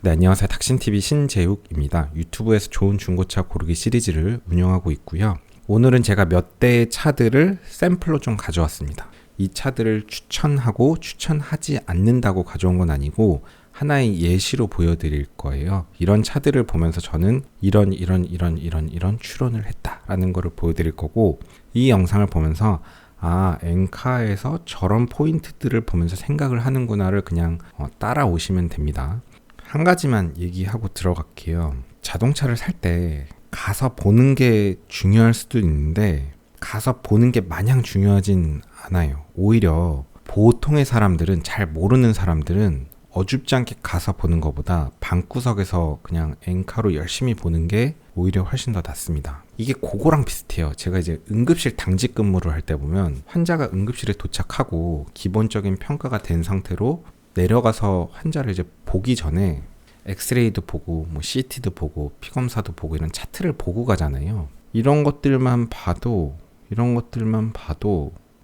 네, 안녕하세요. 닥신TV 신재욱입니다. 유튜브에서 좋은 중고차 고르기 시리즈를 운영하고 있고요. 오늘은 제가 몇 대의 차들을 샘플로 좀 가져왔습니다. 이 차들을 추천하고 추천하지 않는다고 가져온 건 아니고 하나의 예시로 보여드릴 거예요. 이런 차들을 보면서 저는 이런 추론을 했다라는 거를 보여드릴 거고, 이 영상을 보면서 엔카에서 저런 포인트들을 보면서 생각을 하는구나를 그냥 따라오시면 됩니다. 한 가지만 얘기하고 들어갈게요. 자동차를 살 때 가서 보는 게 중요할 수도 있는데 가서 보는 게 마냥 중요하진 않아요. 오히려 보통의 사람들은, 잘 모르는 사람들은 어줍지 않게 가서 보는 것보다 방구석에서 그냥 엔카로 열심히 보는 게 오히려 훨씬 더 낫습니다. 이게 그거랑 비슷해요. 제가 이제 응급실 당직 근무를 할 때 보면 환자가 응급실에 도착하고 기본적인 평가가 된 상태로 내려가서 환자를 이제 보기 전에 엑스레이도 보고 CT도 보고 피검사도 보고 이런 차트를 보고 가잖아요. 이런 것들만 봐도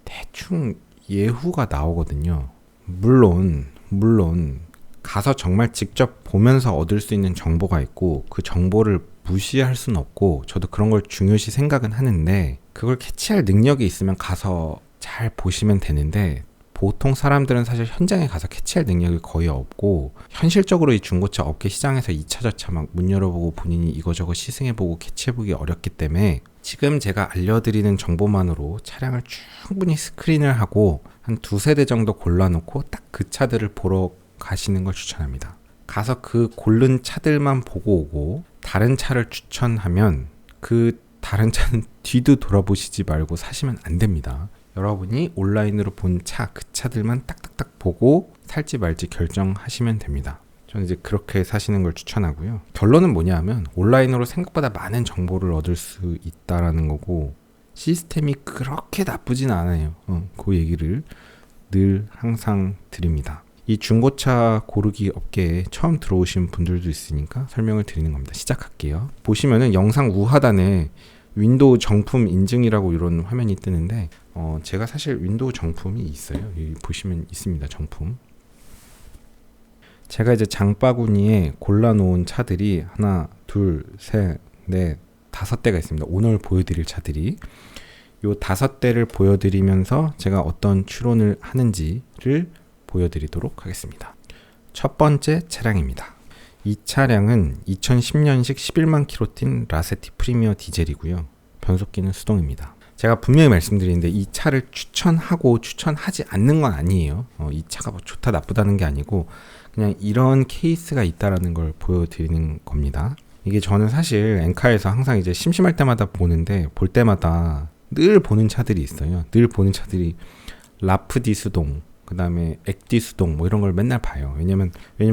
대충 예후가 나오거든요. 물론 가서 정말 직접 보면서 얻을 수 있는 정보가 있고 그 정보를 무시할 수는 없고, 저도 그런 걸 중요시 생각은 하는데 그걸 캐치할 능력이 있으면 가서 잘 보시면 되는데, 보통 사람들은 사실 현장에 가서 캐치할 능력이 거의 없고, 현실적으로 이 중고차 업계 시장에서 2차 저차 막 문 열어보고 본인이 이거저거 시승해보고 캐치해보기 어렵기 때문에 지금 제가 알려드리는 정보만으로 차량을 충분히 스크린을 하고 한 두세 대 정도 골라놓고 딱 그 차들을 보러 가시는 걸 추천합니다. 가서 그 고른 차들만 보고 오고 다른 차를 추천하면 그 다른 차는 뒤도 돌아보시지 말고 사시면 안 됩니다. 여러분이 온라인으로 본 차, 그 차들만 딱딱딱 보고 살지 말지 결정하시면 됩니다. 저는 이제 그렇게 사시는 걸 추천하고요. 결론은 뭐냐 하면 온라인으로 생각보다 많은 정보를 얻을 수 있다라는 거고, 시스템이 그렇게 나쁘진 않아요. 그 얘기를 늘 항상 드립니다. 이 중고차 고르기 업계에 처음 들어오신 분들도 있으니까 설명을 드리는 겁니다. 시작할게요. 보시면은 영상 우하단에 윈도우 정품 인증이라고 이런 화면이 뜨는데, 제가 사실 윈도우 정품이 있어요. 여기 보시면 있습니다. 정품. 제가 이제 장바구니에 골라놓은 차들이 하나, 둘, 셋, 넷, 5대가 있습니다. 오늘 보여드릴 차들이. 요 5대를 보여드리면서 제가 어떤 추론을 하는지를 보여드리도록 하겠습니다. 첫 번째 차량입니다. 이 차량은 2010년식 11만 킬로 뛴 라세티 프리미어 디젤이고요. 변속기는 수동입니다. 제가 분명히 말씀드리는데 이 차를 추천하고 추천하지 않는 건 아니에요. 이 차가 뭐 좋다 나쁘다는 게 아니고 그냥 이런 케이스가 있다라는 걸 보여드리는 겁니다. 이게 저는 사실 엔카에서 항상 이제 심심할 때마다 보는데, 볼 때마다 늘 보는 차들이 있어요. 늘 보는 차들이 라프디 수동, 그 다음에 액디 수동 이런 걸 맨날 봐요. 왜냐면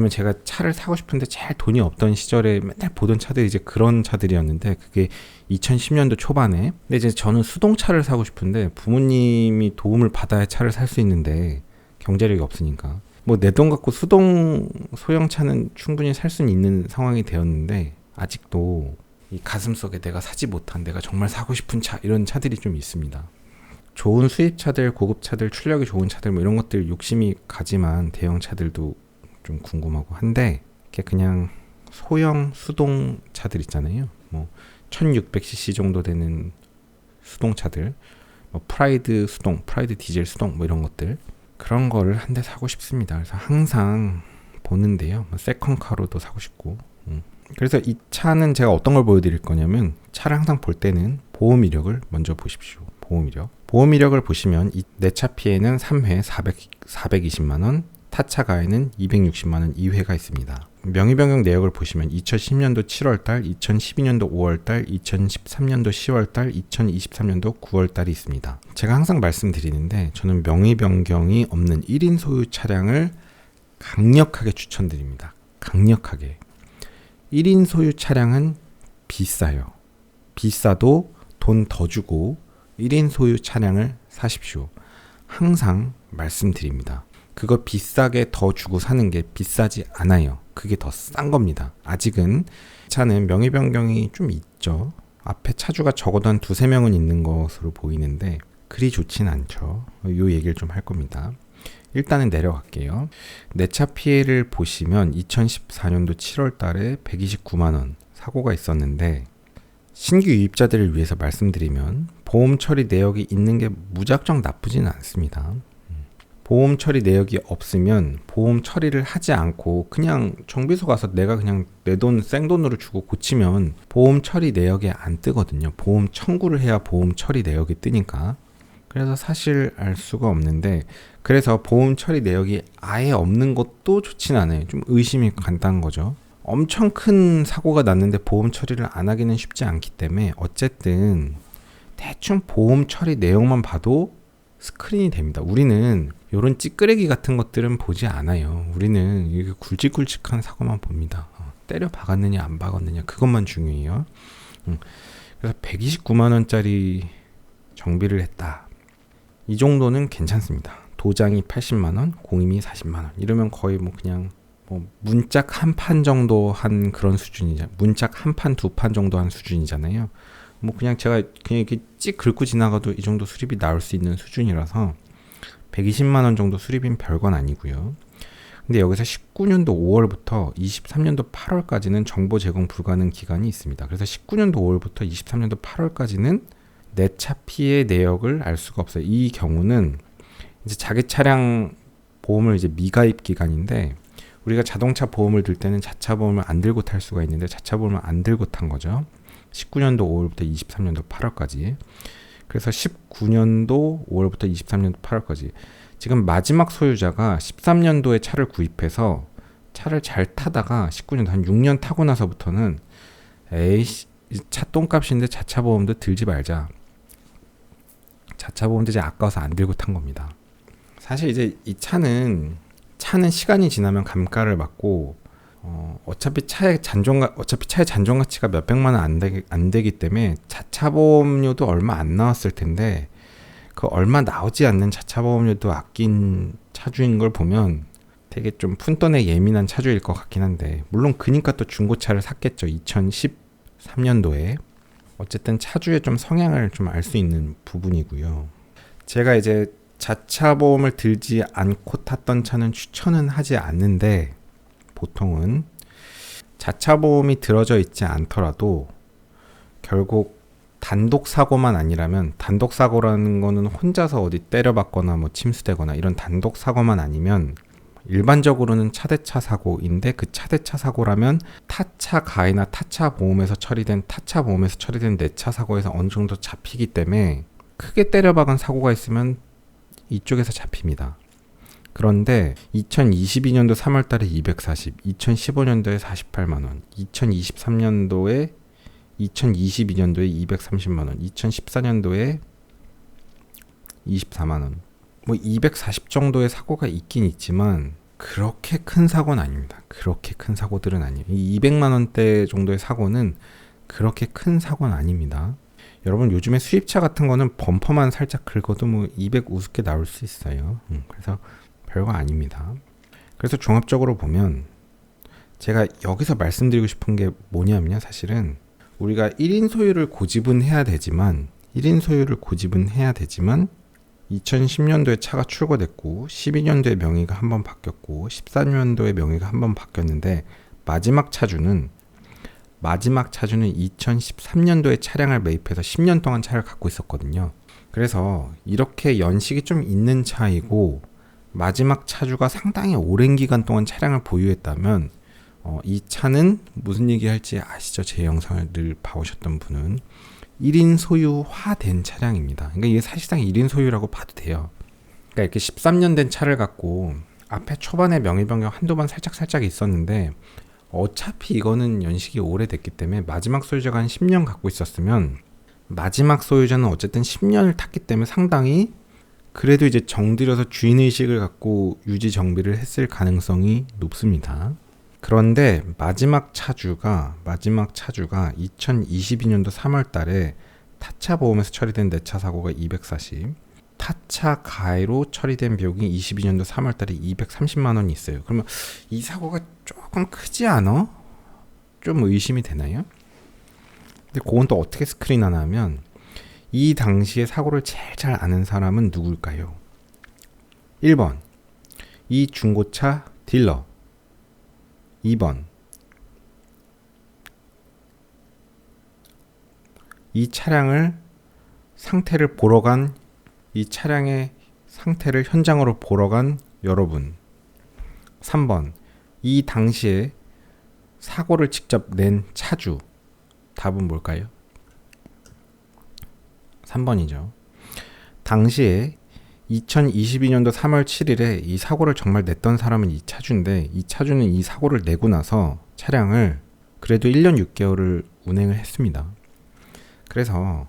제가 차를 사고 싶은데 잘 돈이 없던 시절에 맨날 보던 차들이 이제 그런 차들이었는데, 그게 2010년도 초반에. 근데 이제 저는 수동차를 사고 싶은데 부모님이 도움을 받아야 차를 살 수 있는데 경제력이 없으니까 내 돈 갖고 수동 소형차는 충분히 살 수는 있는 상황이 되었는데, 아직도 이 가슴속에 내가 사지 못한, 내가 정말 사고 싶은 차, 이런 차들이 좀 있습니다. 좋은 수입차들, 고급차들, 출력이 좋은 차들 이런 것들 욕심이 가지만 대형 차들도 좀 궁금하고 한데, 이렇게 그냥 소형 수동 차들 있잖아요. 1600cc 정도 되는 수동차들, 프라이드 수동, 프라이드 디젤 수동 이런 것들, 그런 거를 한 대 사고 싶습니다. 그래서 항상 보는데요. 세컨카로도 사고 싶고. 그래서 이 차는 제가 어떤 걸 보여드릴 거냐면, 차를 항상 볼 때는 보험 이력을 먼저 보십시오. 보험 이력을 보시면 내 차 피해는 3회 420만원, 타차 가해는 260만원 2회가 있습니다. 명의 변경 내역을 보시면 2010년도 7월달, 2012년도 5월달, 2013년도 10월달, 2023년도 9월달이 있습니다. 제가 항상 말씀드리는데, 저는 명의 변경이 없는 1인 소유 차량을 강력하게 추천드립니다. 강력하게. 1인 소유 차량은 비싸요. 비싸도 돈 더 주고 1인 소유 차량을 사십시오. 항상 말씀드립니다. 그거 비싸게 더 주고 사는 게 비싸지 않아요. 그게 더 싼 겁니다. 아직은 차는 명의 변경이 좀 있죠. 앞에 차주가 적어도 한 2-3명은 있는 것으로 보이는데 그리 좋진 않죠. 이 얘기를 좀 할 겁니다. 일단은 내려갈게요. 내 차 피해를 보시면 2014년도 7월 달에 129만 원 사고가 있었는데, 신규 유입자들을 위해서 말씀드리면 보험 처리 내역이 있는 게 무작정 나쁘진 않습니다. 보험 처리 내역이 없으면 보험 처리를 하지 않고 그냥 정비소 가서 내가 그냥 내 돈 생돈으로 주고 고치면 보험 처리 내역에 안 뜨거든요. 보험 청구를 해야 보험 처리 내역이 뜨니까. 그래서 사실 알 수가 없는데, 그래서 보험 처리 내역이 아예 없는 것도 좋진 않아요. 좀 의심이 간다는 거죠. 엄청 큰 사고가 났는데 보험 처리를 안 하기는 쉽지 않기 때문에 어쨌든 대충 보험 처리 내용만 봐도 스크린이 됩니다. 우리는 이런 찌끄레기 같은 것들은 보지 않아요. 우리는 이게 굵직굵직한 사고만 봅니다. 때려 박았느냐 안 박았느냐 그것만 중요해요. 그래서 129만 원짜리 정비를 했다. 이 정도는 괜찮습니다. 도장이 80만 원, 공임이 40만 원. 이러면 거의 뭐 그냥 문짝 한 판 정도 한 그런 수준이죠. 문짝 한 판, 두 판 정도 한 수준이잖아요. 뭐 그냥 제가 그냥 이렇게 찍 긁고 지나가도 이 정도 수리비 나올 수 있는 수준이라서 120만 원 정도 수리비는 별건 아니고요. 근데 여기서 19년도 5월부터 23년도 8월까지는 정보 제공 불가능 기간이 있습니다. 그래서 19년도 5월부터 23년도 8월까지는 내 차 피해 내역을 알 수가 없어요. 이 경우는 이제 자기 차량 보험을 이제 미가입 기간인데, 우리가 자동차 보험을 들 때는 자차 보험을 안 들고 탈 수가 있는데 자차 보험을 안 들고 탄 거죠. 19년도 5월부터 23년도 8월까지. 그래서 19년도 5월부터 23년도 8월까지. 지금 마지막 소유자가 13년도에 차를 구입해서 차를 잘 타다가 19년도 한 6년 타고 나서부터는 에이씨, 차 똥값인데 자차 보험도 들지 말자. 자차 보험도 이제 아까워서 안 들고 탄 겁니다. 사실 이제 이 차는 시간이 지나면 감가를 받고, 어차피 차의 잔존 가치가 몇 백만 원 안 되기 때문에 자차 보험료도 얼마 안 나왔을 텐데, 그 얼마 나오지 않는 자차 보험료도 아낀 차주인 걸 보면 되게 좀 푼돈에 예민한 차주일 것 같긴 한데, 물론 그니까 또 중고차를 샀겠죠. 2013년도에. 어쨌든 차주의 좀 성향을 좀 알 수 있는 부분이고요. 제가 이제 자차 보험을 들지 않고 탔던 차는 추천은 하지 않는데, 보통은 자차 보험이 들어져 있지 않더라도 결국 단독 사고만 아니라면, 단독 사고라는 거는 혼자서 어디 때려박거나 뭐 침수되거나 이런 단독 사고만 아니면 일반적으로는 차대차 사고인데, 그 차대차 사고라면 타차 가해나 타차 보험에서 처리된 내 차 사고에서 어느 정도 잡히기 때문에 크게 때려박은 사고가 있으면 이쪽에서 잡힙니다. 그런데 2022년도 3월 달에 240, 2015년도에 48만 원, 2022년도에 230만 원, 2014년도에 24만 원. 뭐 240 정도의 사고가 있긴 있지만 그렇게 큰 사고는 아닙니다. 그렇게 큰 사고들은 아니에요. 이 200만 원대 정도의 사고는 그렇게 큰 사고는 아닙니다. 여러분, 요즘에 수입차 같은 거는 범퍼만 살짝 긁어도 뭐 200 우습게 나올 수 있어요. 그래서 별거 아닙니다. 그래서 종합적으로 보면 제가 여기서 말씀드리고 싶은 게 뭐냐면요, 사실은 우리가 1인 소유를 고집은 해야 되지만 2010년도에 차가 출고됐고 12년도에 명의가 한번 바뀌었고 14년도에 명의가 한번 바뀌었는데, 마지막 차주는 2013년도에 차량을 매입해서 10년 동안 차를 갖고 있었거든요. 그래서 이렇게 연식이 좀 있는 차이고 마지막 차주가 상당히 오랜 기간 동안 차량을 보유했다면, 이 차는 무슨 얘기할지 아시죠? 제 영상을 늘 봐오셨던 분은 1인 소유화된 차량입니다. 그러니까 이게 사실상 1인 소유라고 봐도 돼요. 그러니까 이렇게 13년 된 차를 갖고 앞에 초반에 명의 변경 한두 번 살짝 있었는데, 어차피 이거는 연식이 오래됐기 때문에 마지막 소유자가 한 10년 갖고 있었으면, 마지막 소유자는 어쨌든 10년을 탔기 때문에 상당히 그래도 이제 정들여서 주인의식을 갖고 유지 정비를 했을 가능성이 높습니다. 그런데 마지막 차주가 2022년도 3월 달에 타차 보험에서 처리된 내 차 사고가 240, 타차 가해로 처리된 비용이 22년도 3월 달에 230만 원이 있어요. 그러면 이 사고가 조금 크지 않아? 좀 의심이 되나요? 근데 그건 또 어떻게 스크린하나 하면, 이 당시에 사고를 제일 잘 아는 사람은 누굴까요? 1번 이 중고차 딜러. 2번, 이 차량을 상태를 보러 간, 이 차량의 상태를 현장으로 보러 간 여러분. 3번, 이 당시에 사고를 직접 낸 차주. 답은 뭘까요? 3번이죠. 당시에 2022년도 3월 7일에 이 사고를 정말 냈던 사람은 이 차주인데, 이 차주는 이 사고를 내고 나서 차량을 그래도 1년 6개월을 운행을 했습니다. 그래서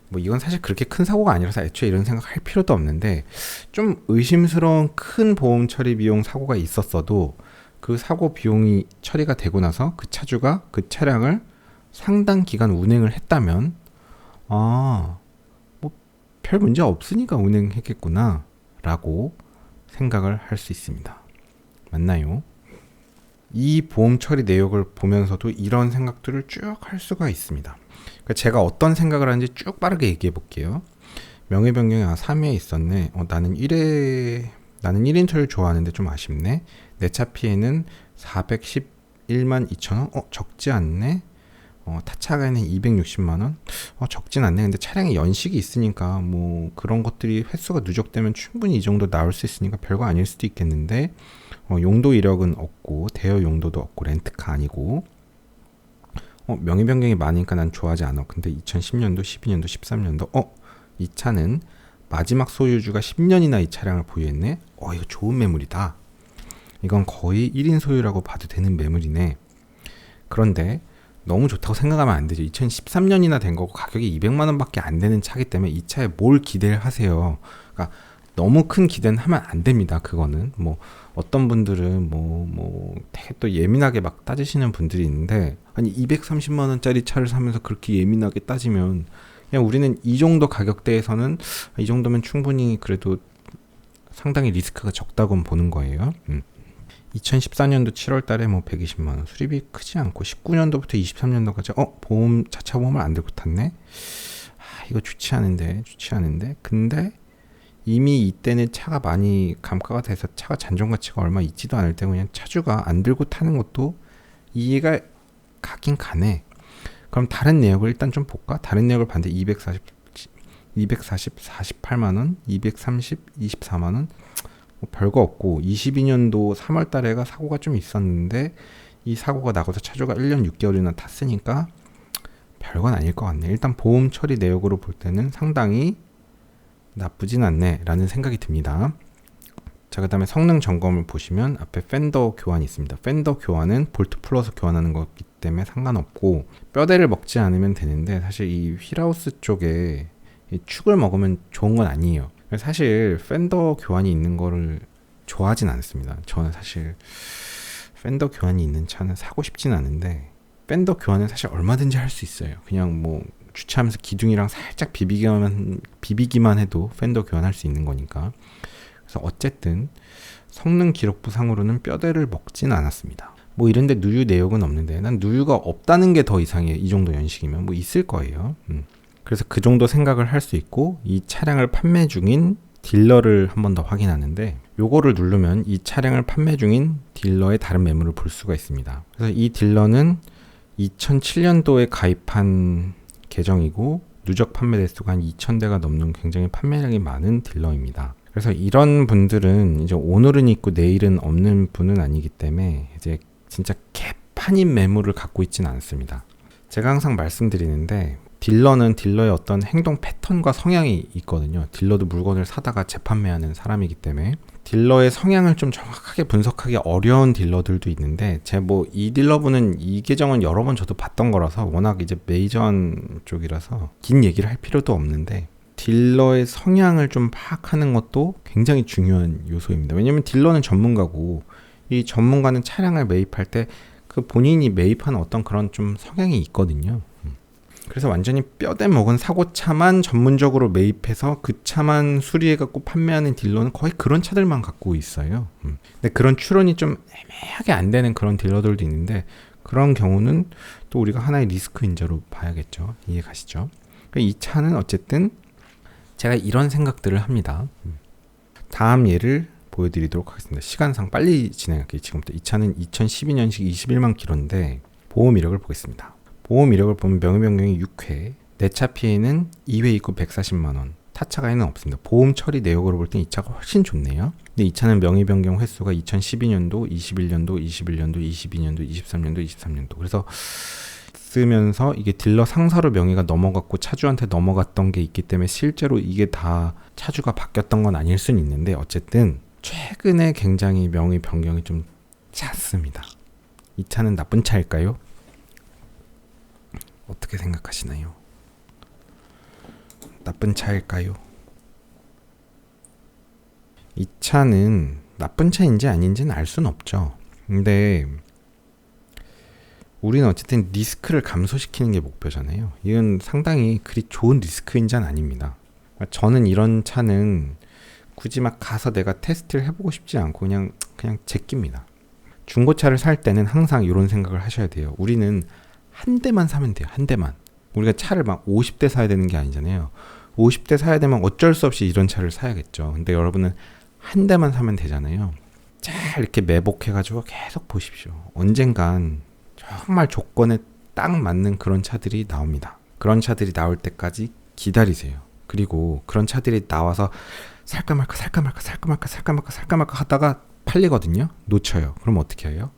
뭐 이건 사실 그렇게 큰 사고가 아니라서 애초에 이런 생각할 필요도 없는데, 좀 의심스러운 큰 보험 처리 비용 사고가 있었어도 그 사고 비용이 처리가 되고 나서 그 차주가 그 차량을 상당 기간 운행을 했다면, 별 문제 없으니까 운행했겠구나 라고 생각을 할 수 있습니다. 맞나요? 이 보험 처리 내역을 보면서도 이런 생각들을 쭉 할 수가 있습니다. 그러니까 제가 어떤 생각을 하는지 쭉 빠르게 얘기해 볼게요. 명예변경이 3회에 있었네. 나는 1인 처리를 좋아하는데 좀 아쉽네. 내 차 피해는 411만 2천원? 적지 않네. 타차가에는 260만원? 적진 않네. 근데 차량에 연식이 있으니까 뭐 그런 것들이 횟수가 누적되면 충분히 이 정도 나올 수 있으니까 별거 아닐 수도 있겠는데, 용도 이력은 없고 대여 용도도 없고 렌트카 아니고, 명의 변경이 많으니까 난 좋아하지 않아. 근데 2010년도, 12년도, 13년도 이 차는 마지막 소유주가 10년이나 이 차량을 보유했네. 이거 좋은 매물이다. 이건 거의 1인 소유라고 봐도 되는 매물이네. 그런데 너무 좋다고 생각하면 안 되죠. 2013년이나 된 거고 가격이 200만 원밖에 안 되는 차기 때문에 이 차에 뭘 기대를 하세요. 그러니까 너무 큰 기대는 하면 안 됩니다. 그거는 뭐 어떤 분들은 되게 또 예민하게 막 따지시는 분들이 있는데, 아니 230만 원짜리 차를 사면서 그렇게 예민하게 따지면, 그냥 우리는 이 정도 가격대에서는 이 정도면 충분히 그래도 상당히 리스크가 적다고 보는 거예요. 2014년도 7월 달에 120만 원 수리비 크지 않고 19년도부터 23년도까지 보험 자차 보험을 안 들고 탔네. 이거 좋지 않은데. 근데 이미 이때는 차가 많이 감가가 돼서 차가 잔존 가치가 얼마 있지도 않을 때 그냥 차주가 안 들고 타는 것도 이해가 가긴 가네. 그럼 다른 내역을 일단 좀 볼까? 다른 내역을 봤는데 240 48만 원, 230 24만 원. 별거 없고 22년도 3월 달에가 사고가 좀 있었는데, 이 사고가 나고서 차주가 1년 6개월이나 탔으니까 별건 아닐 것 같네. 일단 보험 처리 내역으로 볼 때는 상당히 나쁘진 않네 라는 생각이 듭니다. 자, 그 다음에 성능 점검을 보시면 앞에 팬더 교환이 있습니다. 팬더 교환은 볼트 플러스 교환하는 거기 때문에 상관없고 뼈대를 먹지 않으면 되는데, 사실 이 휠하우스 쪽에 이 축을 먹으면 좋은 건 아니에요. 사실 팬더 교환이 있는 거를 좋아하진 않습니다. 저는 사실 팬더 교환이 있는 차는 사고 싶진 않은데, 팬더 교환은 사실 얼마든지 할 수 있어요. 그냥 주차하면서 기둥이랑 살짝 비비기만 해도 팬더 교환할 수 있는 거니까. 그래서 어쨌든 성능 기록부 상으로는 뼈대를 먹진 않았습니다. 이런데 누유 내역은 없는데, 난 누유가 없다는 게 더 이상해. 이 정도 연식이면 있을 거예요. 그래서 그 정도 생각을 할 수 있고, 이 차량을 판매 중인 딜러를 한 번 더 확인하는데, 요거를 누르면 이 차량을 판매 중인 딜러의 다른 매물을 볼 수가 있습니다. 그래서 이 딜러는 2007년도에 가입한 계정이고 누적 판매 대수가 한 2,000대가 넘는 굉장히 판매량이 많은 딜러입니다. 그래서 이런 분들은 이제 오늘은 있고 내일은 없는 분은 아니기 때문에 이제 진짜 개판인 매물을 갖고 있지는 않습니다. 제가 항상 말씀드리는데, 딜러는 딜러의 어떤 행동 패턴과 성향이 있거든요. 딜러도 물건을 사다가 재판매하는 사람이기 때문에 딜러의 성향을 좀 정확하게 분석하기 어려운 딜러들도 있는데, 이 딜러분은 이 계정은 여러 번 저도 봤던 거라서 워낙 이제 메이저한 쪽이라서 긴 얘기를 할 필요도 없는데, 딜러의 성향을 좀 파악하는 것도 굉장히 중요한 요소입니다. 왜냐면 딜러는 전문가고, 이 전문가는 차량을 매입할 때 그 본인이 매입하는 어떤 그런 좀 성향이 있거든요. 그래서 완전히 뼈대 먹은 사고차만 전문적으로 매입해서 그 차만 수리해갖고 판매하는 딜러는 거의 그런 차들만 갖고 있어요. 근데 그런 추론이 좀 애매하게 안 되는 그런 딜러들도 있는데, 그런 경우는 또 우리가 하나의 리스크 인자로 봐야겠죠. 이해 가시죠? 이 차는 어쨌든 제가 이런 생각들을 합니다. 다음 예를 보여드리도록 하겠습니다. 시간상 빨리 진행할게요. 지금부터 이 차는 2012년식 21만 킬로인데 보험 이력을 보겠습니다. 보험 이력을 보면 명의 변경이 6회, 내차 피해는 2회 있고 140만 원, 타차 가해는 없습니다. 보험 처리 내역으로 볼 땐 이 차가 훨씬 좋네요. 근데 이 차는 명의 변경 횟수가 2012년도, 21년도, 21년도, 22년도, 23년도, 23년도. 그래서 쓰면서 이게 딜러 상사로 명의가 넘어갔고 차주한테 넘어갔던 게 있기 때문에 실제로 이게 다 차주가 바뀌었던 건 아닐 수는 있는데 어쨌든 최근에 굉장히 명의 변경이 좀 잦습니다. 이 차는 나쁜 차일까요? 어떻게 생각하시나요? 나쁜 차일까요? 이 차는 나쁜 차인지 아닌지는 알 수는 없죠. 근데 우리는 어쨌든 리스크를 감소시키는 게 목표잖아요. 이건 상당히 그리 좋은 리스크 인자는 아닙니다. 저는 이런 차는 굳이 막 가서 내가 테스트를 해보고 싶지 않고 그냥 제낍니다. 중고차를 살 때는 항상 이런 생각을 하셔야 돼요. 우리는 한 대만 사면 돼요. 한 대만. 우리가 차를 막 50대 사야 되는 게 아니잖아요. 50대 사야 되면 어쩔 수 없이 이런 차를 사야겠죠. 근데 여러분은 한 대만 사면 되잖아요. 잘 이렇게 매복해가지고 계속 보십시오. 언젠간 정말 조건에 딱 맞는 그런 차들이 나옵니다. 그런 차들이 나올 때까지 기다리세요. 그리고 그런 차들이 나와서 살까 말까 하다가 팔리거든요. 놓쳐요. 그럼 어떻게 해요?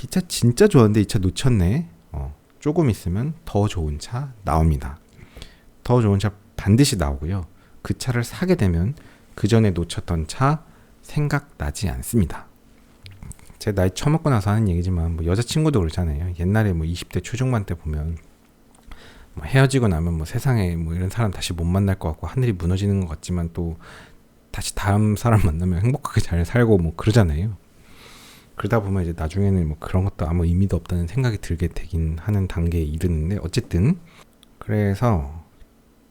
이 차 진짜 좋았는데 이 차 놓쳤네. 조금 있으면 더 좋은 차 나옵니다. 더 좋은 차 반드시 나오고요. 그 차를 사게 되면 그 전에 놓쳤던 차 생각나지 않습니다. 제 나이 처먹고 나서 하는 얘기지만 뭐 여자친구도 그렇잖아요. 옛날에 뭐 20대 초중반 때 보면 뭐 헤어지고 나면 뭐 세상에 뭐 이런 사람 다시 못 만날 것 같고 하늘이 무너지는 것 같지만 또 다시 다음 사람 만나면 행복하게 잘 살고 뭐 그러잖아요. 그러다 보면 이제 나중에는 뭐 그런 것도 아무 의미도 없다는 생각이 들게 되긴 하는 단계에 이르는데 어쨌든 그래서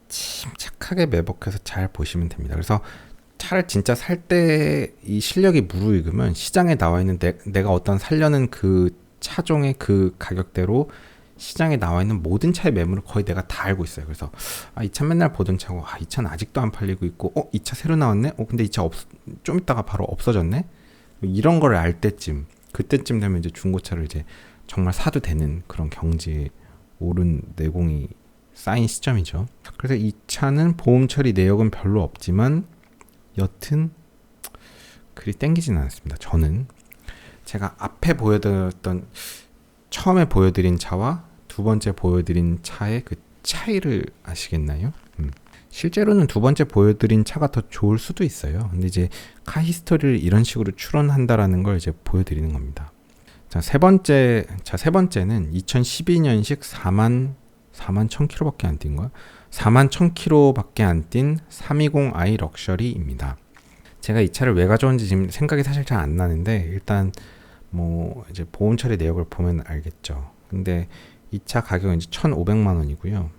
침착하게 매복해서 잘 보시면 됩니다. 그래서 차를 진짜 살 때 이 실력이 무르익으면 시장에 나와 있는 내가 어떤 살려는 그 차종의 그 가격대로 시장에 나와 있는 모든 차의 매물을 거의 내가 다 알고 있어요. 그래서 이 차 맨날 보던 차고 이 차는 아직도 안 팔리고 있고 이 차 새로 나왔네? 근데 이 차 좀 있다가 바로 없어졌네? 이런 걸 알 때쯤 그때쯤 되면 이제 중고차를 이제 정말 사도 되는 그런 경지에 오른 내공이 쌓인 시점이죠. 그래서 이 차는 보험 처리 내역은 별로 없지만 여튼 그리 땡기진 않았습니다. 저는 제가 앞에 보여드렸던 처음에 보여드린 차와 두 번째 보여드린 차의 그 차이를 아시겠나요? 실제로는 두 번째 보여드린 차가 더 좋을 수도 있어요. 근데 이제 카 히스토리를 이런 식으로 추론한다라는 걸 이제 보여드리는 겁니다. 세 번째는 2012년식 4만 1000km밖에 안 뛴 거야? 4만 1000km밖에 안 뛴 320i 럭셔리입니다. 제가 이 차를 왜 가져온지 지금 생각이 사실 잘 안 나는데 일단 뭐 이제 보험 처리 내역을 보면 알겠죠. 근데 이 차 가격은 이제 1,500만 원이고요.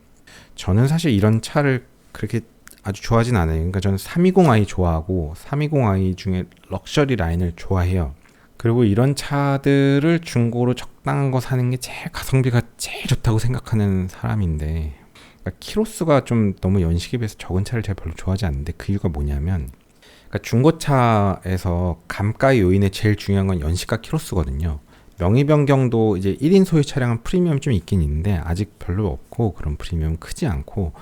저는 사실 이런 차를 그렇게 아주 좋아하진 않아요. 그러니까 저는 320i 좋아하고 320i 중에 럭셔리 라인을 좋아해요. 그리고 이런 차들을 중고로 적당한 거 사는 게 제일 가성비가 제일 좋다고 생각하는 사람인데 그러니까 키로수가 좀 너무 연식에 비해서 적은 차를 제가 별로 좋아하지 않는데 그 이유가 뭐냐면 그러니까 중고차에서 감가 요인의 제일 중요한 건 연식과 키로수거든요. 명의 변경도 이제 1인 소유 차량은 프리미엄 좀 있긴 있는데 아직 별로 없고 그런 프리미엄 크지 않고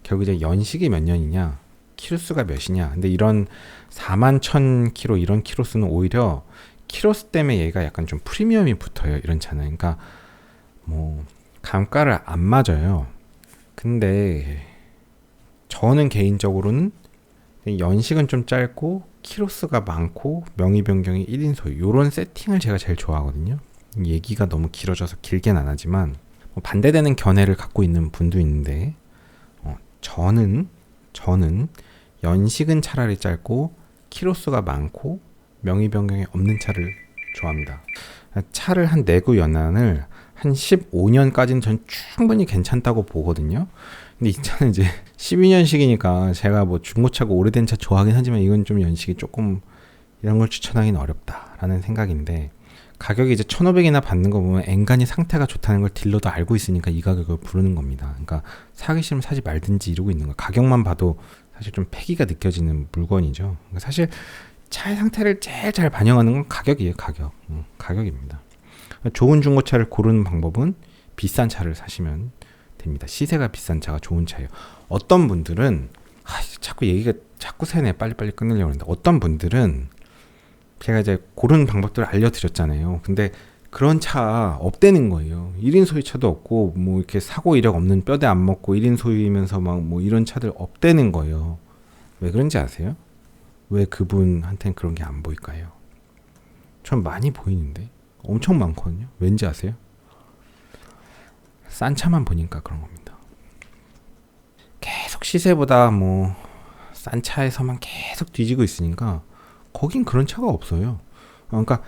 결국 이제 연식이 몇 년이냐 키로수가 몇이냐 근데 이런 41,000km 이런 키로수는 오히려 키로수 때문에 얘가 약간 좀 프리미엄이 붙어요. 이런 차는 그러니까 뭐 감가를 안 맞아요. 근데 저는 개인적으로는 연식은 좀 짧고 키로수가 많고 명의 변경이 1인 소유 이런 세팅을 제가 제일 좋아하거든요. 얘기가 너무 길어져서 길게는 안 하지만 반대되는 견해를 갖고 있는 분도 있는데 저는 연식은 차라리 짧고 키로수가 많고 명의 변경이 없는 차를 좋아합니다. 차를 한 내구 연한을 한 15년까지는 전 충분히 괜찮다고 보거든요. 근데 이 차는 이제 12년식이니까 제가 뭐 중고차고 오래된 차 좋아하긴 하지만 이건 좀 연식이 조금 이런 걸 추천하기는 어렵다라는 생각인데 가격이 이제 1,500이나 받는 거 보면 앵간히 상태가 좋다는 걸 딜러도 알고 있으니까 이 가격을 부르는 겁니다. 그러니까 사기 싫으면 사지 말든지 이러고 있는 거. 가격만 봐도 사실 좀 패기가 느껴지는 물건이죠. 그러니까 사실 차의 상태를 제일 잘 반영하는 건 가격이에요. 가격입니다. 좋은 중고차를 고르는 방법은 비싼 차를 사시면 됩니다. 시세가 비싼 차가 좋은 차예요. 어떤 분들은 자꾸 얘기가 자꾸 새네. 빨리빨리 끝내려고 하는데, 어떤 분들은 제가 이제 고르는 방법들을 알려드렸잖아요. 근데 그런 차 없대는 거예요. 1인 소유차도 없고 뭐 이렇게 사고 이력 없는, 뼈대 안 먹고 1인 소유이면서 막 뭐 이런 차들 없대는 거예요. 왜 그런지 아세요? 왜 그분한테는 그런 게 안 보일까요? 전 많이 보이는데 엄청 많거든요. 왠지 아세요? 싼 차만 보니까 그런 겁니다. 계속 시세보다 뭐 싼 차에서만 계속 뒤지고 있으니까 거긴 그런 차가 없어요. 그러니까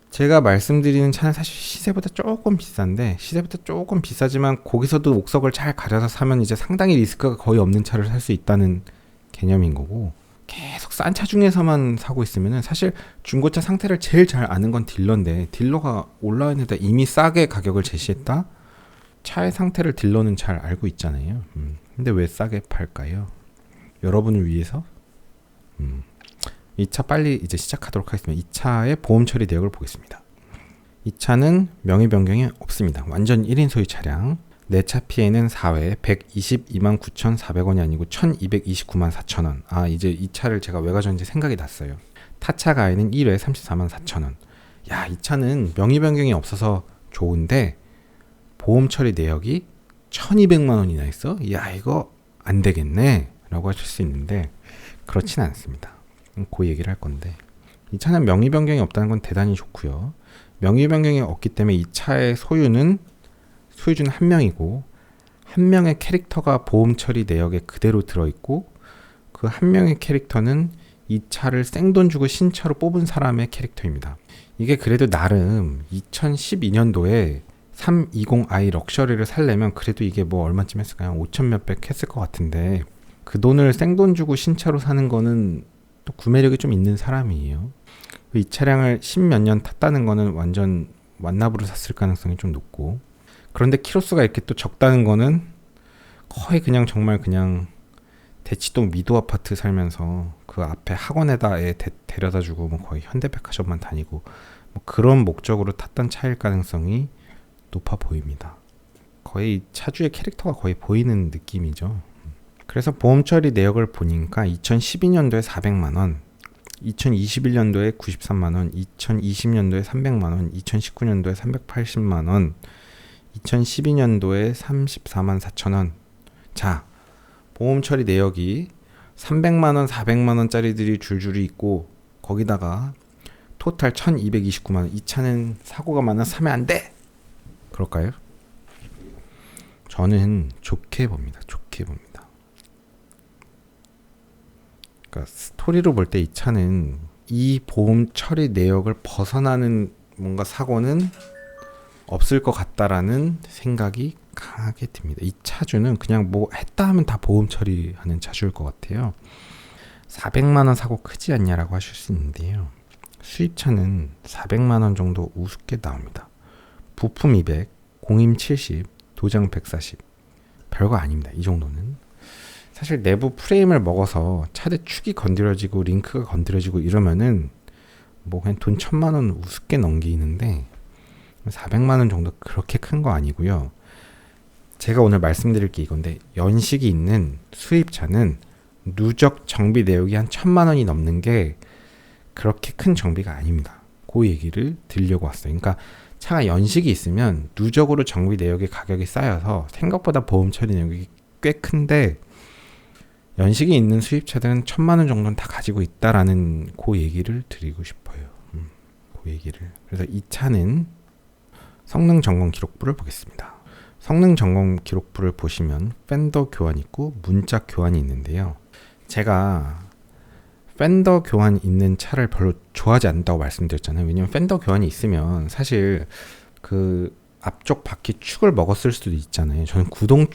제가 말씀드리는 차는 사실 시세보다 조금 비싼데, 시세보다 조금 비싸지만 거기서도 옥석을 잘 가려서 사면 이제 상당히 리스크가 거의 없는 차를 살 수 있다는 개념인 거고, 계속 싼 차 중에서만 사고 있으면은 사실 중고차 상태를 제일 잘 아는 건 딜러인데, 딜러가 온라인에다 이미 싸게 가격을 제시했다? 차의 상태를 딜러는 잘 알고 있잖아요. 근데 왜 싸게 팔까요? 여러분을 위해서 이 차 빨리 이제 시작하도록 하겠습니다. 이 차의 보험 처리 내역을 보겠습니다. 이 차는 명의 변경이 없습니다. 완전 1인 소유 차량. 내차 피해는 4회 122만 9,400원이 아니고 1,229만 4천원. 이제 이 차를 제가 왜 가져왔는지 생각이 났어요. 타차 가해는 1회 34만 4천원. 야, 이 차는 명의 변경이 없어서 좋은데 보험 처리 내역이 1,200만 원이나 있어? 야, 이거 안 되겠네 라고 하실 수 있는데, 그렇진 않습니다. 그 얘기를 할 건데, 이 차는 명의 변경이 없다는 건 대단히 좋고요. 명의 변경이 없기 때문에 이 차의 소유주는 한 명이고, 한 명의 캐릭터가 보험 처리 내역에 그대로 들어있고, 그 한 명의 캐릭터는 이 차를 생돈 주고 신차로 뽑은 사람의 캐릭터입니다. 이게 그래도 나름 2012년도에 320i 럭셔리를 살려면 그래도 이게 뭐 얼마쯤 했을까요? 5천 몇백 했을 것 같은데, 그 돈을 생돈 주고 신차로 사는 거는 또 구매력이 좀 있는 사람이에요. 이 차량을 10몇 년 탔다는 거는 완전 완납으로 샀을 가능성이 좀 높고, 그런데 키로수가 이렇게 또 적다는 거는 거의 그냥 정말 그냥 대치동 미도 아파트 살면서 그 앞에 학원에다 애 데려다 주고 뭐 거의 현대백화점만 다니고 뭐 그런 목적으로 탔던 차일 가능성이 높아 보입니다. 거의 차주의 캐릭터가 거의 보이는 느낌이죠. 그래서 보험 처리 내역을 보니까 2012년도에 400만원, 2021년도에 93만원, 2020년도에 300만원, 2019년도에 380만원, 2012년도에 34만 4천원. 자, 보험 처리 내역이 300만원, 400만원짜리들이 줄줄이 있고, 거기다가 토탈 1229만원. 이 차는 사고가 많아 사면 안 돼! 그럴까요? 저는 좋게 봅니다. 좋게 봅니다. 그러니까 스토리로 볼 때 이 차는 이 보험 처리 내역을 벗어나는 뭔가 사고는 없을 것 같다라는 생각이 강하게 듭니다. 이 차주는 그냥 뭐 했다 하면 다 보험 처리하는 차주일 것 같아요. 400만 원 사고 크지 않냐라고 하실 수 있는데요. 수입차는 400만 원 정도 우습게 나옵니다. 부품 200, 공임 70, 도장 140. 별거 아닙니다. 이 정도는. 사실 내부 프레임을 먹어서 차대 축이 건드려지고 링크가 건드려지고 이러면은 뭐 그냥 돈 1,000만 원 우습게 넘기는데, 400만 원 정도 그렇게 큰 거 아니고요. 제가 오늘 말씀드릴 게 이건데, 연식이 있는 수입차는 누적 정비 내역이 한 1,000만 원이 넘는 게 그렇게 큰 정비가 아닙니다. 그 얘기를 드리려고 왔어요. 그러니까 차가 연식이 있으면 누적으로 정비 내역의 가격이 쌓여서 생각보다 보험 처리 내역이 꽤 큰데, 연식이 있는 수입차들은 1,000만 원 정도는 다 가지고 있다라는 그 얘기를 드리고 싶어요. 그 얘기를. 그래서 이 차는 성능 점검 기록부를 보겠습니다. 성능 점검 기록부를 보시면 팬더 교환 있고 문짝 교환이 있는데요. 제가 팬더 교환 있는 차를 별로 좋아하지 않는다고 말씀드렸잖아요. 왜냐면 팬더 교환이 있으면 사실 그 앞쪽 바퀴 축을 먹었을 수도 있잖아요. 저는 구동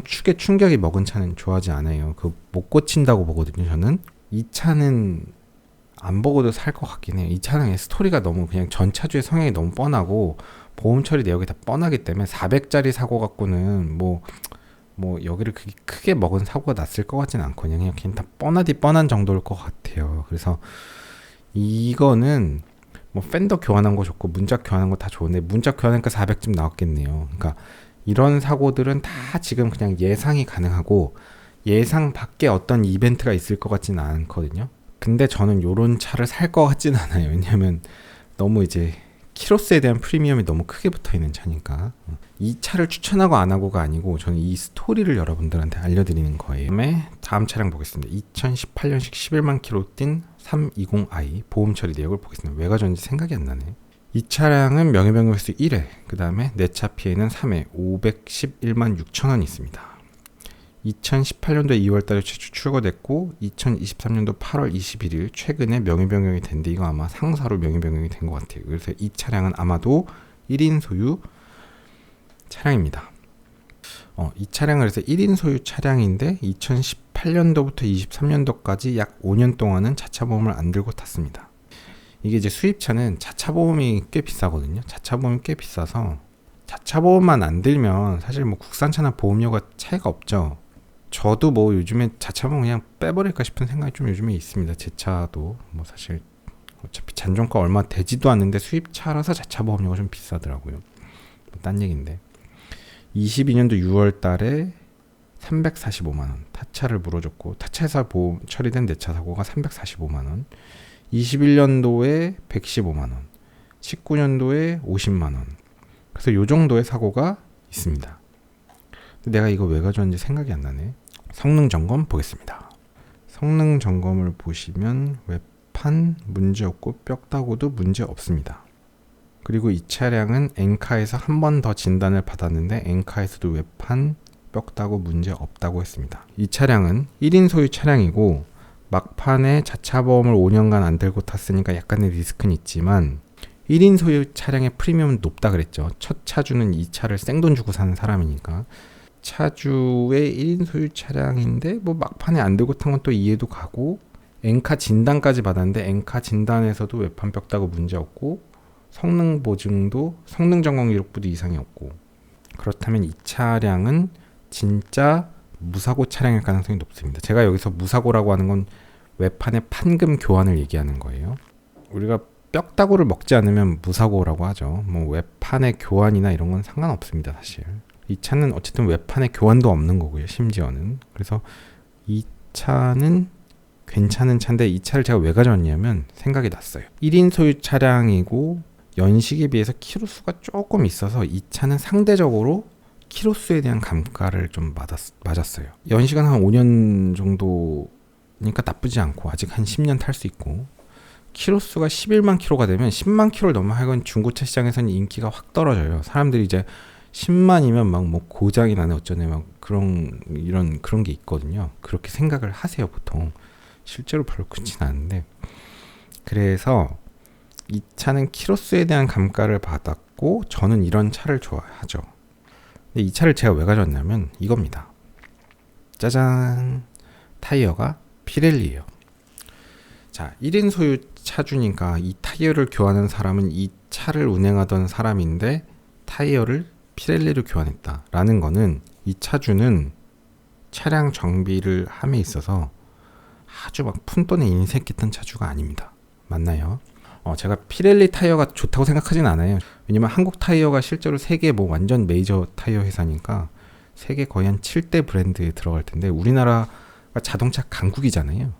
축에 충격이 먹은 차는 좋아하지 않아요. 그 못 고친다고 보거든요. 저는 이 차는 안 보고도 살 것 같긴 해요. 이 차량의 스토리가 너무 그냥 전 차주의 성향이 너무 뻔하고 보험 처리 내역이 다 뻔하기 때문에 400짜리 사고 갖고는 뭐 뭐 여기를 크게 먹은 사고가 났을 것 같진 않거든요. 그냥 다 뻔하디 뻔한 정도일 것 같아요. 그래서 이거는 뭐 팬더 교환한 거 좋고 문짝 교환한 거 다 좋은데 문짝 교환하니까 400쯤 나왔겠네요. 그러니까 이런 사고들은 다 지금 그냥 예상이 가능하고 예상 밖에 어떤 이벤트가 있을 것 같지는 않거든요. 근데 저는 요런 차를 살 것 같진 않아요. 왜냐면 너무 이제 키로수에 대한 프리미엄이 너무 크게 붙어있는 차니까. 이 차를 추천하고 안 하고가 아니고 저는 이 스토리를 여러분들한테 알려드리는 거예요. 다음 차량 보겠습니다. 2018년식 11만 킬로 뛴 320i 보험 처리 내역을 보겠습니다. 왜 가져왔는지 생각이 안 나네. 이 차량은 명예변경 횟수 1회, 그 다음에 내차 피해는 3회, 511만 6천원 있습니다. 2018년도 2월달에 최초 출고됐고 2023년도 8월 21일 최근에 명예변경이 된데 이거 아마 상사로 명예변경이 된 것 같아요. 그래서 이 차량은 아마도 1인 소유 차량입니다. 이 차량은 그래서 1인 소유 차량인데 2018년도부터 23년도까지 약 5년 동안은 자차 보험을 안 들고 탔습니다. 이게 이제 수입차는 자차 보험이 꽤 비싸거든요. 자차 보험이 꽤 비싸서 자차 보험만 안 들면 사실 뭐 국산차나 보험료가 차이가 없죠. 저도 뭐 요즘에 자차 보험 그냥 빼버릴까 싶은 생각이 좀 요즘에 있습니다. 제 차도 뭐 사실 어차피 잔존가 얼마 되지도 않는데 수입차라서 자차 보험료가 좀 비싸더라고요. 뭐 딴 얘기인데 22년도 6월 달에 345만원 타차를 물어줬고 타차에서 보험 처리된 내차 사고가 345만원 21년도에 115만원 19년도에 50만원 그래서 요 정도의 사고가 있습니다. 내가 이거 왜 가져왔는지 생각이 안 나네. 성능 점검 보겠습니다. 성능 점검을 보시면 외판 문제 없고 뼈다구도 문제 없습니다. 그리고 이 차량은 엔카에서 한 번 더 진단을 받았는데 엔카에서도 외판 뼈다구 문제 없다고 했습니다. 이 차량은 1인 소유 차량이고 막판에 자차 보험을 5년간 안 들고 탔으니까 약간의 리스크는 있지만 1인 소유 차량의 프리미엄은 높다 그랬죠. 첫 차주는 이 차를 생돈 주고 사는 사람이니까 차주의 1인 소유 차량인데 뭐 막판에 안 들고 탄 건 또 이해도 가고 엔카 진단까지 받았는데 엔카 진단에서도 외판 뼈다구 문제 없고 성능 보증도 성능 점검 기록부도 이상이 없고 그렇다면 이 차량은 진짜 무사고 차량일 가능성이 높습니다. 제가 여기서 무사고라고 하는 건 외판의 판금 교환을 얘기하는 거예요. 우리가 뼈다구를 먹지 않으면 무사고라고 하죠. 뭐 외판의 교환이나 이런 건 상관없습니다. 사실 이 차는 어쨌든 외판의 교환도 없는 거고요. 심지어는 그래서 이 차는 괜찮은 차인데 이 차를 제가 왜 가져왔냐면 생각이 났어요. 1인 소유 차량이고 연식에 비해서 키로수가 조금 있어서 이 차는 상대적으로 키로수에 대한 감가를 좀 맞았어요. 연식은 한 5년 정도니까 나쁘지 않고 아직 한 10년 탈 수 있고 키로수가 11만 키로가 되면 10만 키로를 넘어가면 중고차 시장에서는 인기가 확 떨어져요. 사람들이 이제 10만이면 막 뭐 고장이 나네 어쩌네 막 그런 게 있거든요. 그렇게 생각을 하세요 보통. 실제로 별로 그렇진 않은데 그래서 이 차는 키로수에 대한 감가를 받았고 저는 이런 차를 좋아하죠. 근데 이 차를 제가 왜 가져왔냐면 이겁니다. 짜잔! 타이어가 피렐리예요. 자, 1인 소유 차주니까 이 타이어를 교환한 사람은 이 차를 운행하던 사람인데 타이어를 피렐리로 교환했다라는 거는 이 차주는 차량 정비를 함에 있어서 아주 막 푼돈에 인색했던 차주가 아닙니다. 맞나요? 제가 피렐리 타이어가 좋다고 생각하진 않아요. 왜냐면 한국 타이어가 실제로 세계 뭐 완전 메이저 타이어 회사니까 세계 거의 한 7대 브랜드에 들어갈 텐데 우리나라가 자동차 강국이잖아요.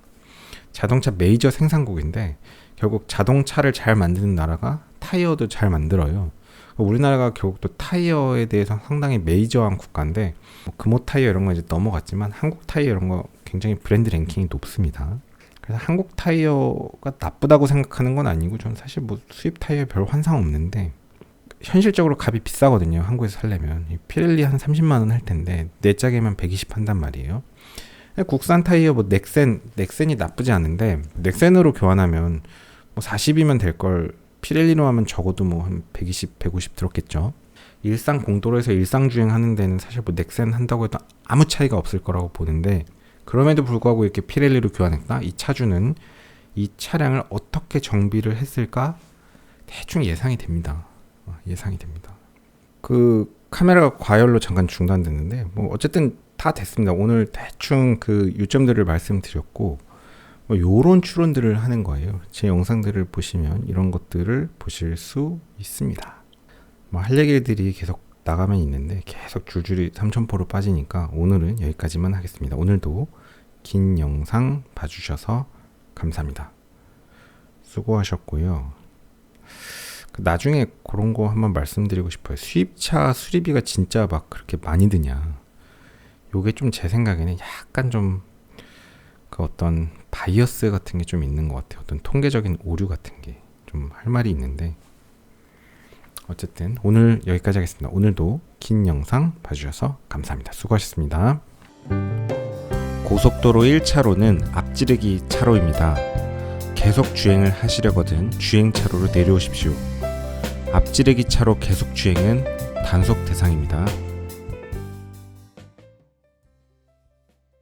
자동차 메이저 생산국인데 결국 자동차를 잘 만드는 나라가 타이어도 잘 만들어요. 우리나라가 결국 또 타이어에 대해서 상당히 메이저한 국가인데 뭐 금호 타이어 이런 거 이제 넘어갔지만 한국 타이어 이런 거 굉장히 브랜드 랭킹이 높습니다. 그래서 한국 타이어가 나쁘다고 생각하는 건 아니고 저는 사실 뭐 수입 타이어에 별 환상 없는데 현실적으로 값이 비싸거든요. 한국에서 살려면 피렐리 한 30만 원 할 텐데 내 짝에만 120 한단 말이에요. 국산 타이어 뭐 넥센이 나쁘지 않은데 넥센으로 교환하면 뭐 40이면 될 걸 피렐리로 하면 적어도 뭐 한 120, 150 들었겠죠. 일상 공도로에서 일상 주행하는 데는 사실 뭐 넥센 한다고 해도 아무 차이가 없을 거라고 보는데 그럼에도 불구하고 이렇게 피렐리로 교환했다. 이 차주는 이 차량을 어떻게 정비를 했을까 대충 예상이 됩니다. 예상이 됩니다. 그 카메라가 과열로 잠깐 중단됐는데 뭐 어쨌든 다 됐습니다. 오늘 대충 그 요점들을 말씀드렸고 뭐 요런 추론들을 하는 거예요. 제 영상들을 보시면 이런 것들을 보실 수 있습니다. 뭐 할 얘기들이 계속 나가면 있는데 계속 줄줄이 3000포로 빠지니까 오늘은 여기까지만 하겠습니다. 오늘도 긴 영상 봐주셔서 감사합니다. 수고하셨고요. 나중에 그런 거 한번 말씀드리고 싶어요. 수입차 수리비가 진짜 막 그렇게 많이 드냐. 요게 좀 제 생각에는 약간 좀 그 어떤 바이어스 같은 게 좀 있는 것 같아요. 어떤 통계적인 오류 같은 게 좀 할 말이 있는데 어쨌든 오늘 여기까지 하겠습니다. 오늘도 긴 영상 봐주셔서 감사합니다. 수고하셨습니다. 고속도로 1차로는 앞지르기 차로입니다. 계속 주행을 하시려거든 주행차로로 내려오십시오. 앞지르기 차로 계속 주행은 단속 대상입니다.